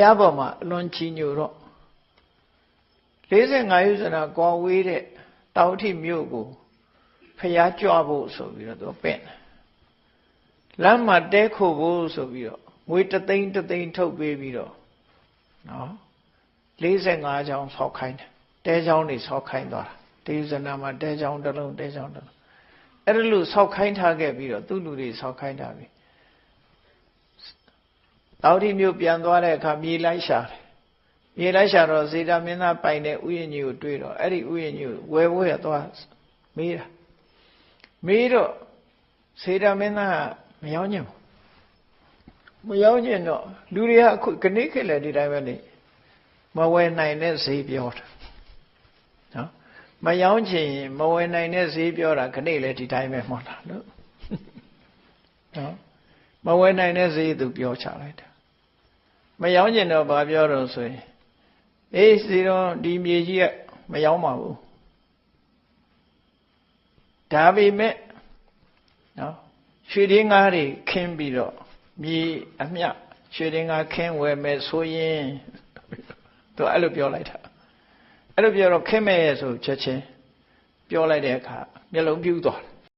ရားပေါ်မှာအလွန်ချီးညိုတော့45ယူဇနာကွာဝေးတဲ့တောင်ထိမြို့ကိုဖရားကြွဖို့ဆိုပြီးတော့သူပင့်တယ်လမ်းမှာတဲခိုဖို့ဆိုပြီးတော့ငွေ3 သိန်းထုတ်ပေးပြီးတော့နော်45ချောင်းဆောက်ခိုင်းတယ်တဲချောင်းတွေဆောက်ခိုင်းသွားတာတေယူဇနာမှာတဲချောင်းတစ်လုံးအဲ့ဒါလို့ဆောက်ခိုင်းထားခဲ့ပြီးတော့သူ့လူတွေဆောက်ခိုင်းထားပြီတောင်ထိမြို့ပြန်သွားတဲ့အခါမြေလိုက်ရှာတော့ဇေဒမင်းသားပိုင်တဲ့ဥယျာဉ်ကြီးကိုတွေ့တော့အဲ့ဒီဥယျာဉ်ကြီးကိုဝယ်ဖို့ရသွားမေးတော့ဇေဒမင်းသားမရောညင်တော့လူတွေကအခုခဏခေတ်လည်းဒီတိုင်းပဲနေမဝယ်နိုင်တဲ့ဈေးပြောတာနော်မရောင်းချင်မဝယ်နိုင်တဲ့ဈေးပြောတာခဏလည်းဒီတိုင်းပဲမဟုတ်လားလို့နော်မဝယ်နိုင်တဲ့ဈေးသူပြောချလိုက်တာမရောင်းချင်တော့ဘာပြောတော့ဆိုရင်အေးစီတော့ဒီမြေကြီးကမရောင်းပါဘူးဒါပေမဲ့နော်ရွှေတင်းကားတွေခင်းပြီးတော့မြေအမြရွှေတင်းကားခင်းဝယ်မယ်ဆိုရင်သူအဲ့လိုပြောလိုက်တာအဲ့လိုပြောတော့ခင်းမယ်ဆိုချက်ချင်းပြောလိုက်တဲ့အခါမျက်လုံးပြူးသွားတယ်